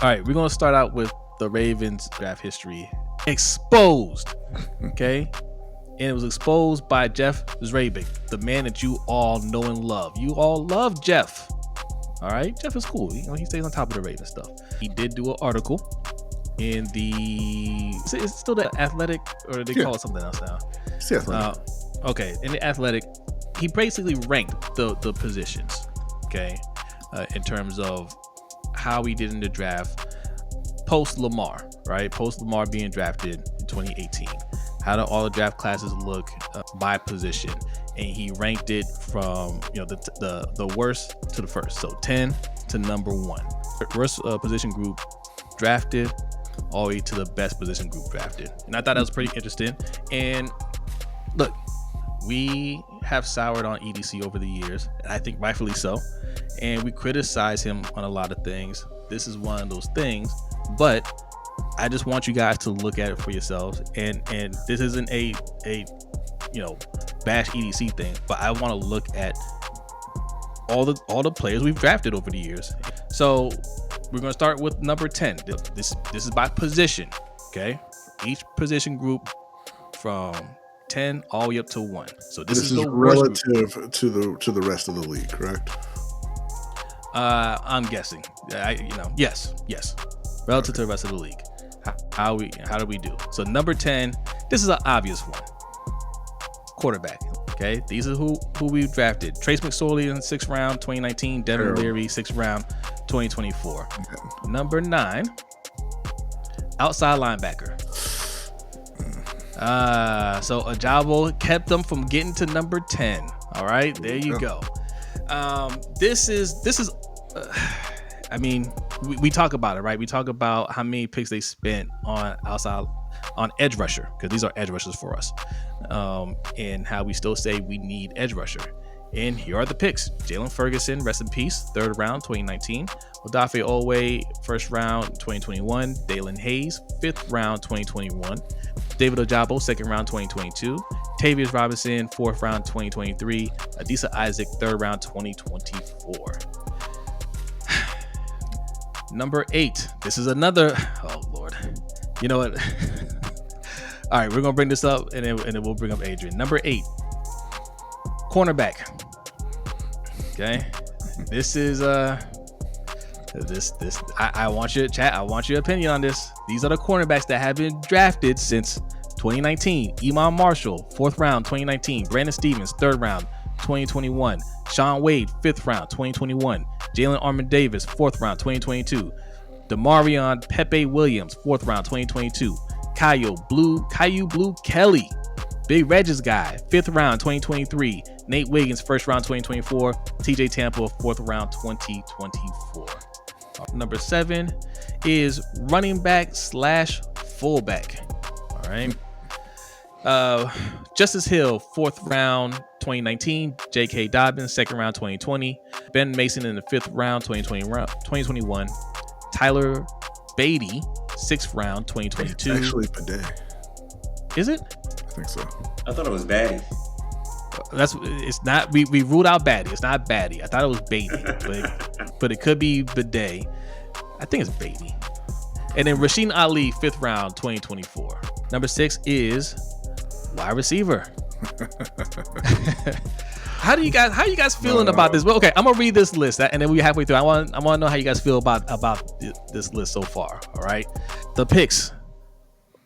All right, we're gonna start out with the Ravens draft history exposed. Okay. And it was exposed by Jeff Zrebiec, the man that you all know and love. You all love Jeff. All right, Jeff is cool. He stays on top of the Ravens stuff. He did do an article in the. Is it still the Athletic, or did they call it something else now? It's the Athletic. Okay, in the Athletic, he basically ranked the positions. Okay, in terms of how he did in the draft post Lamar, right? Post Lamar being drafted in 2018. How do all the draft classes look by position? And he ranked it from the worst to the first, so 10 to number 1. Worst position group drafted, all the way to the best position group drafted. And I thought that was pretty interesting. And look, we have soured on EDC over the years, and I think rightfully so. And we criticize him on a lot of things. This is one of those things, but I just want you guys to look at it for yourselves, and this isn't a bash EDC thing, but I want to look at all the players we've drafted over the years. So we're gonna start with number 10. This is by position, okay? Each position group from 10 all the way up to 1. So this is the relative to the rest of the league, correct? I'm guessing. Yes. Relative to the rest of the league. How do we do? So number 10, this is an obvious one. Quarterback. Okay, these are who we drafted. Trace McSorley in the 6th round, 2019. Devin Leary, 6th round, 2024. Okay. Number 9, outside linebacker. So Ajabo kept them from getting to number 10. All right, there you go. This is. I mean, we talk about it, right? We talk about how many picks they spent on edge rusher, because these are edge rushers for us, and how we still say we need edge rusher. And here are the picks: Jalen Ferguson, rest in peace, 3rd round, 2019. Odafe Oweh, 1st round, 2021. Dalen Hayes, 5th round, 2021. David Ojabo, 2nd round, 2022. Tavius Robinson, 4th round, 2023. Adisa Isaac, 3rd round, 2024. Number 8. This is another. Oh Lord, you know what? All right, we're gonna bring this up, and then we'll bring up Adrian. Number 8, cornerback. Okay, this is this. I want your chat. I want your opinion on this. These are the cornerbacks that have been drafted since 2019. Iman Marshall, 4th round, 2019. Brandon Stevens, 3rd round, 2021. Sean Wade, 5th round, 2021. Jalen Armour Davis, 4th round, 2022. Demarion Pepe Williams, 4th round, 2022. Caillou Blue Kelly, Big Regis guy, 5th round, 2023. Nate Wiggins, 1st round, 2024. TJ Tampa, 4th round, 2024. Number 7 is running back / fullback. All right. Justice Hill, 4th round, 2019. J.K. Dobbins, 2nd round, 2020. Ben Mason in the 5th round, 2021. Tyler Beatty, 6th round, 2022. It's actually Bidet. Is it? I think so. I thought it was Batty. It's not. We ruled out Batty. It's not Batty. I thought it was Beatty, but it could be Bidet. I think it's Beatty. And then Rasheen Ali, 5th round, 2024. Number 6 is wide receiver. How you guys feeling about this? Well, okay, I'm gonna read this list, and then we're halfway through. I want to know how you guys feel about this list so far. All right, the picks: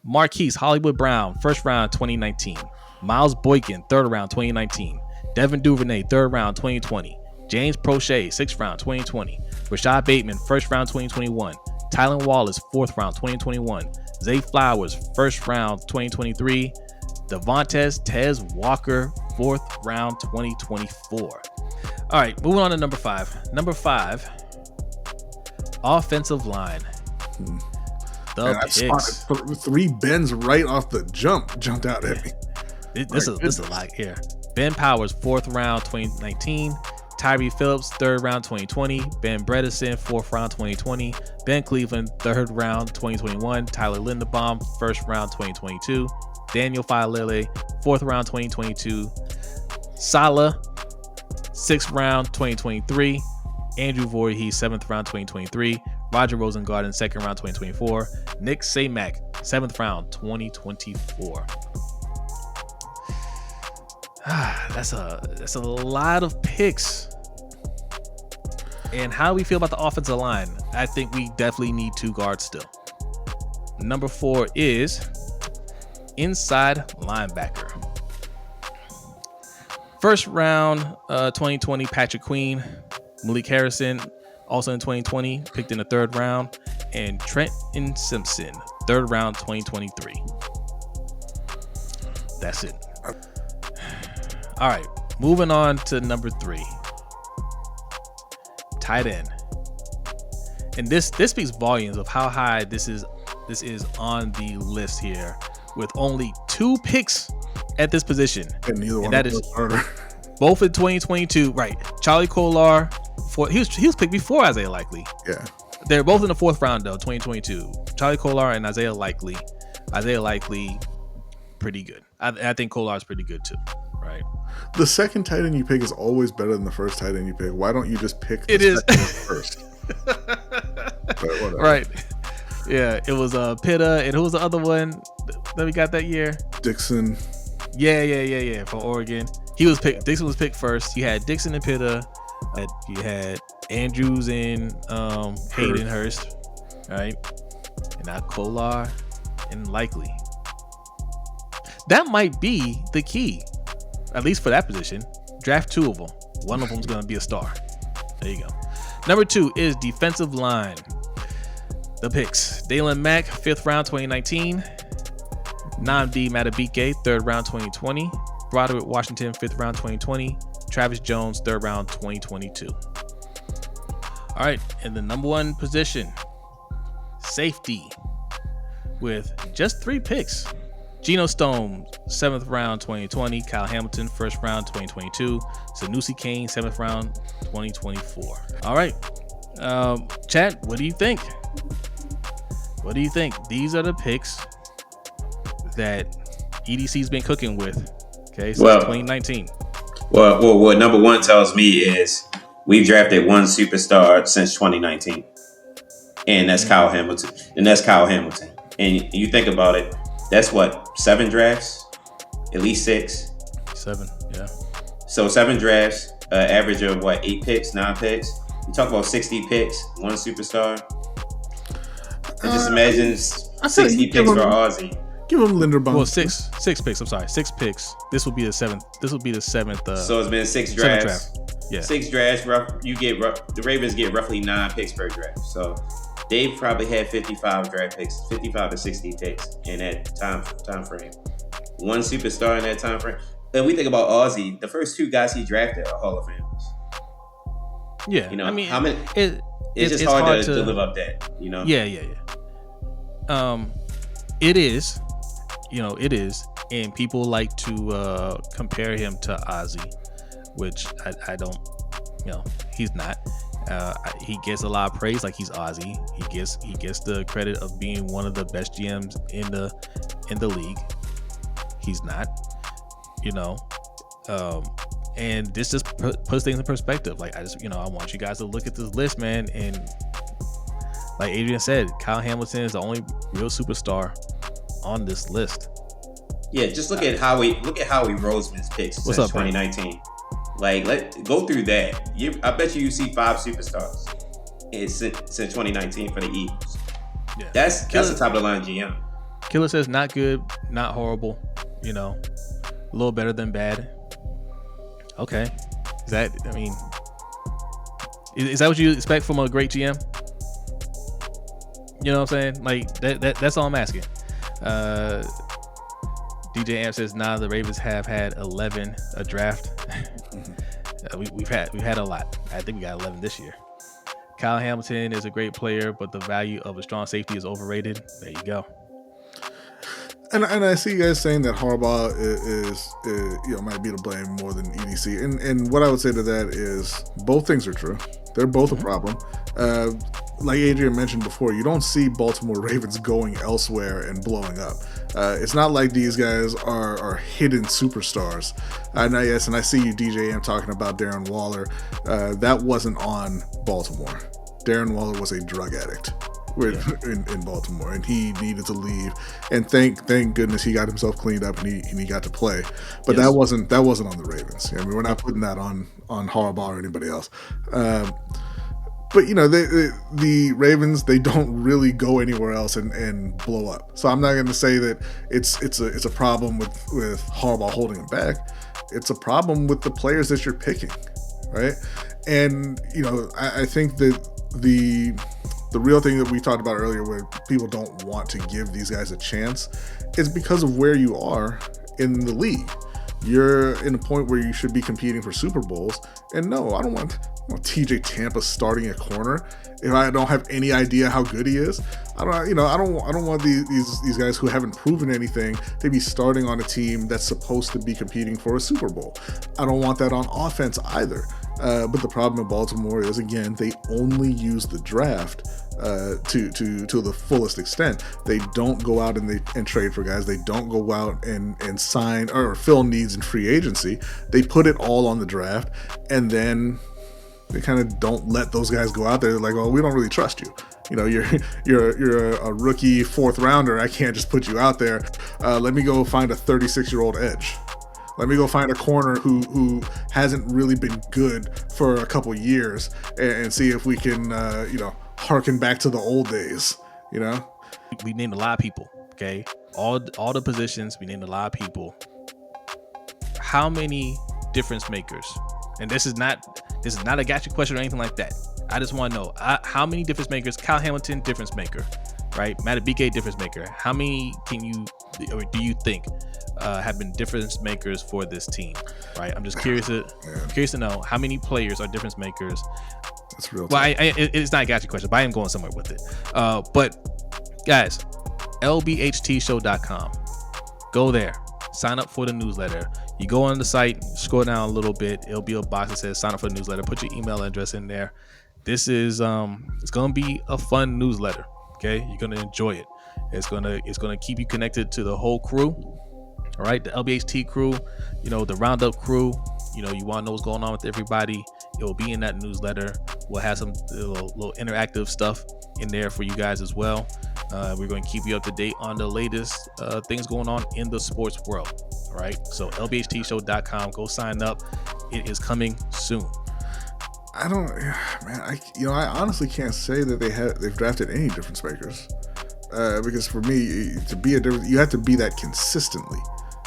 Marquise Hollywood Brown, 1st round, 2019. Miles Boykin, 3rd round, 2019. Devin Duvernay, 3rd round, 2020. James Prochet, 6th round, 2020. Rashad Bateman, 1st round, 2021. Tylan Wallace, 4th round, 2021. Zay Flowers, 1st round, 2023. Devontae Tez Walker, 4th round, 2024. All right, moving on to number 5. Number 5, offensive line. The picks. 3 Bens right off the jumped out at me. This is a lot here. Ben Powers, 4th round, 2019. Tyree Phillips, 3rd round, 2020. Ben Bredesen, 4th round, 2020. Ben Cleveland, 3rd round, 2021. Tyler Linderbaum, 1st round, 2022. Daniel Faalele, 4th round, 2022. Salah, 6th round, 2023. Andrew Voorhees, 7th round, 2023. Roger Rosengarten, 2nd round, 2024. Nick Samac, 7th round, 2024. That's a lot of picks. And how we feel about the offensive line, I think we definitely need 2 guards still. Number 4 is inside linebacker. 1st round, 2020, Patrick Queen. Malik Harrison, also in 2020, picked in the 3rd round. And Trenton Simpson, 3rd round, 2023. That's it. All right, moving on to number 3. Tight end. And this speaks volumes of how high this is on the list here, with only 2 picks at this position. And neither one that of is those starter. both in 2022. Right. Charlie Kolar, he was picked before Isaiah Likely. Yeah. They're both in the 4th round though, 2022. Charlie Kolar and Isaiah Likely. Isaiah Likely, pretty good. I think Kolar's pretty good too. Right. The second tight end you pick is always better than the first tight end you pick. Why don't you just pick the It is first? But right. Yeah, it was Pitta, and who was the other one that we got that year? Dixon. Yeah, from Oregon. He was picked. Dixon was picked first. You had Dixon and Pitta. You had Andrews and Hayden Hurst, right? And now Kolar and Likely. That might be the key, at least for that position. Draft 2 of them. One of them's going to be a star. There you go. Number 2 is defensive line. The picks: Dalen Mack, 5th round, 2019. Nnamdi Madubuike, 3rd round, 2020. Broderick Washington, 5th round, 2020. Travis Jones, 3rd round, 2022. All right, and the number 1 position, safety, with just 3 picks. Geno Stone, 7th round, 2020. Kyle Hamilton, 1st round, 2022. Sanusi Kane, 7th round, 2024. All right, Chad, what do you think? What do you think? These are the picks that EDC's been cooking with, okay, since 2019. Well, what number 1 tells me is we've drafted 1 superstar since 2019, and that's Kyle Hamilton. And you think about it, that's what, 7 drafts, at least 6. 7, yeah. So 7 drafts, average of what, 8 picks, 9 picks. You talk about 60 picks, 1 superstar. I just imagine 60 picks for Ozzy. Give him Linderbaum. Well, six picks. I'm sorry, 6 picks. This will be the 7th. This will be the 7th. So it's been 6 drafts. Yeah. 6 drafts. The Ravens get roughly 9 picks per draft. So they've probably had 55 draft picks, 55 to 60 picks in that time frame. 1 superstar in that time frame. And we think about Ozzy. The first 2 guys he drafted are Hall of Famers. Yeah. You know, I mean, how many? It's just hard to live up that. You know. Yeah. It is. You know, it is, and people like to compare him to Ozzy, which I don't. You know, he's not. He gets a lot of praise, like he's Ozzy. He gets the credit of being one of the best GMs in the league. He's not. You know, and this just puts things in perspective. Like I want you guys to look at this list, man, and like Adrian said, Kyle Hamilton is the only real superstar on this list. Yeah, just look at Howie Roseman's picks since 2019. Like, go through that. I bet you see 5 superstars since 2019 for the Eagles. Yeah, that's the top of the line GM. Killer says not good, not horrible. You know, a little better than bad. Okay, is that what you expect from a great GM? You know what I'm saying? Like that's all I'm asking. DJ Amp says, the Ravens have had 11 a draft. We've had a lot. I think we got 11 this year. Kyle Hamilton is a great player, but the value of a strong safety is overrated. There you go. And I see you guys saying that Harbaugh is might be to blame more than EDC. And what I would say to that is both things are true. They're both a problem. Like Adrian mentioned before, you don't see Baltimore Ravens going elsewhere and blowing up. It's not like these guys are hidden superstars. And I see you, DJ, I'm talking about Darren Waller. That wasn't on Baltimore. Darren Waller was a drug addict in Baltimore, and he needed to leave. And thank goodness he got himself cleaned up and he got to play. But that wasn't on the Ravens. I mean, we're not putting that on Harbaugh or anybody else. But the Ravens, they don't really go anywhere else and blow up. So I'm not going to say that it's a problem with Harbaugh holding him back. It's a problem with the players that you're picking, right? And I think that the real thing that we talked about earlier, where people don't want to give these guys a chance, is because of where you are in the league. You're in a point where you should be competing for Super Bowls, and no, I don't want TJ Tampa starting a corner if I don't have any idea how good he is. I don't want these guys who haven't proven anything to be starting on a team that's supposed to be competing for a Super Bowl. I don't want that on offense either. But the problem in Baltimore is, again, they only use the draft to the fullest extent. They don't go out and trade for guys. They don't go out and sign or fill needs in free agency. They put it all on the draft, and then they kind of don't let those guys go out there. They're like, "Oh, we don't really trust you. You're a rookie 4th rounder. I can't just put you out there. Let me go find a 36-year-old edge. Let me go find a corner who hasn't really been good for a couple years and see if we can, harken back to the old days." We named a lot of people. Okay, all the positions. We named a lot of people. How many difference makers? And this is not a gotcha question or anything like that. I just want to know how many difference makers. Kyle Hamilton, difference maker, right? Matabike, difference maker. How many do you think have been difference makers for this team, right? I'm just curious to know how many players are difference makers. That's real. Well, it's not a gotcha question, but I am going somewhere with it. But guys, LBHTShow.com. Go there. Sign up for the newsletter. You go on the site, scroll down a little bit. It'll be a box that says sign up for the newsletter. Put your email address in there. This is it's gonna be a fun newsletter. Okay, you're gonna enjoy it. It's gonna keep you connected to the whole crew. All right, the LBHT crew, the Roundup crew. You want to know what's going on with everybody. It will be in that newsletter. We'll have some little interactive stuff in there for you guys as well. We're going to keep you up to date on the latest things going on in the sports world. All right, so LBHTShow.com. Go sign up. It is coming soon. I honestly can't say that they've drafted any difference makers. Because for me, to be a difference, you have to be that consistently.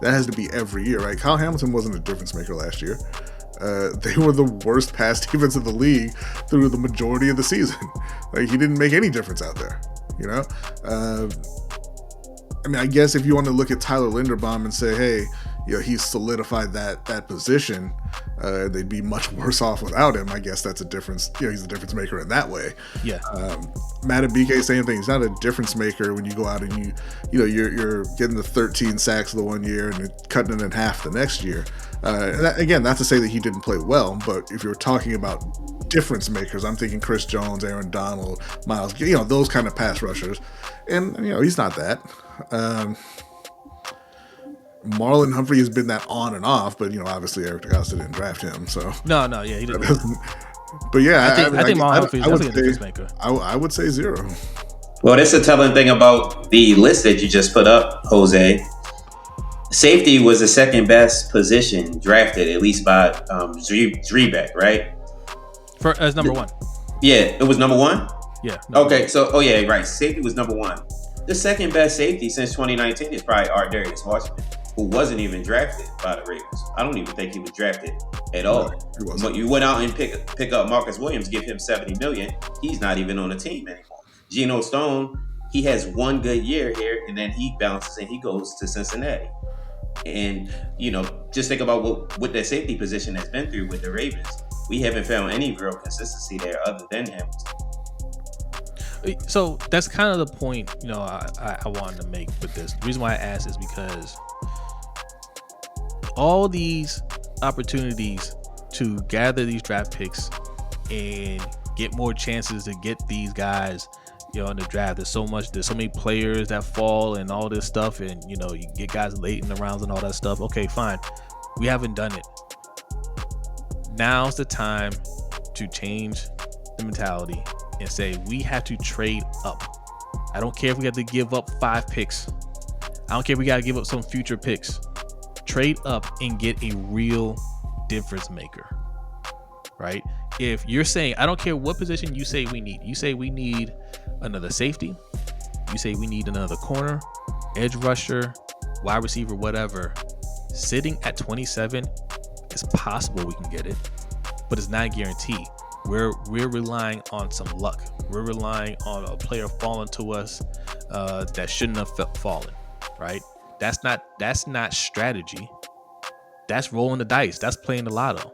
That has to be every year, right? Kyle Hamilton wasn't a difference maker last year. They were the worst pass defense in the league through the majority of the season. Like, he didn't make any difference out there, I guess if you want to look at Tyler Linderbaum and say, hey, he's solidified that position, they'd be much worse off without him. I guess that's a difference. He's a difference maker in that way. Yeah. Matabike, same thing. He's not a difference maker when you go out and you're getting the 13 sacks the one year and cutting it in half the next year. Again, not to say that he didn't play well, but if you're talking about difference makers, I'm thinking Chris Jones, Aaron Donald, Miles, those kind of pass rushers. And, he's not that. Marlon Humphrey has been that on and off, but obviously Eric DeCosta didn't draft him, so he didn't. But yeah, I think Marlon Humphrey is definitely a difference maker. I would say 0. Well, that's a telling thing about the list that you just put up, Jose. Safety was the second best position drafted, at least by Zrebiec, right? As number 1. Yeah, it was number 1. Yeah. Okay, so right, safety was number 1. The second best safety since 2019 is probably Darius Washington, who wasn't even drafted by the Ravens. I don't even think he was drafted at all. But you went out and pick up Marcus Williams, give him $70 million. He's not even on the team anymore. Geno Stone, he has one good year here, and then he bounces and he goes to Cincinnati. And just think about what that safety position has been through with the Ravens. We haven't found any real consistency there other than Hamilton. So that's kind of the point, I wanted to make with this. The reason why I asked is because all these opportunities to gather these draft picks and get more chances to get these guys, in the draft. There's so many players that fall and all this stuff, and you get guys late in the rounds and all that stuff. Okay, fine. We haven't done it. Now's the time to change the mentality and say we have to trade up. I don't care if we have to give up 5 picks. I don't care if we got to give up some future picks. Trade up and get a real difference maker, right? If you're saying, I don't care what position you say we need. You say we need another safety. You say we need another corner, edge rusher, wide receiver, whatever. Sitting at 27, it's possible we can get it, but it's not a guarantee. We're relying on some luck. We're relying on a player falling to us that shouldn't have fallen, right? That's not strategy. That's rolling the dice. That's playing the lotto.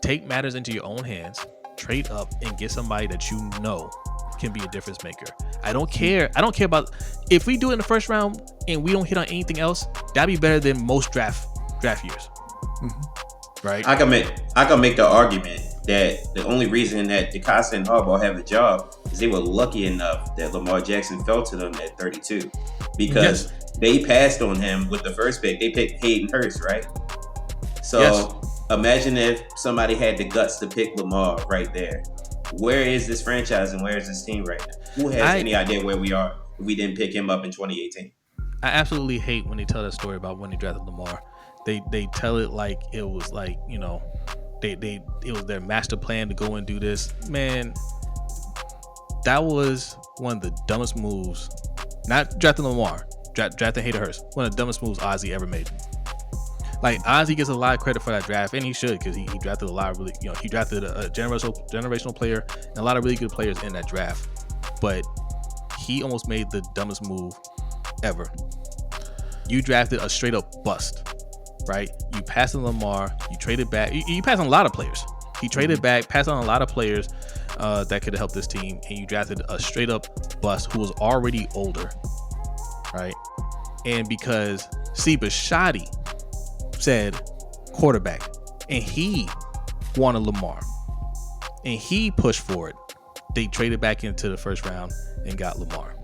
Take matters into your own hands. Trade up and get somebody that you know can be a difference maker. I don't care about if we do it in the first round and we don't hit on anything else. That'd be better than most draft years, right? I can make the argument that the only reason that DeCosta and Harbaugh have a job is they were lucky enough that Lamar Jackson fell to them at 32 because they passed on him with the first pick. They picked Hayden Hurst, right? So imagine if somebody had the guts to pick Lamar right there. Where is this franchise and where is this team right now? Who has any idea where we are if we didn't pick him up in 2018? I absolutely hate when they tell that story about when they drafted Lamar. They tell it like it was like, you know, it was their master plan to go and do this. Man, that was one of the dumbest moves. Not drafting Lamar, drafting Hayden Hurst. One of the dumbest moves Ozzie ever made. Like, Ozzie gets a lot of credit for that draft, and he should, because he drafted a lot of really, he drafted a generational player and a lot of really good players in that draft. But he almost made the dumbest move ever. You drafted a straight up bust, right? You passed on Lamar, you traded back, you passed on a lot of players. He traded back, passed on a lot of players that could have helped this team, and you drafted a straight up bust who was already older, right? And because Steve Bisciotti said quarterback, and he wanted Lamar, and he pushed for it, they traded back into the first round and got Lamar.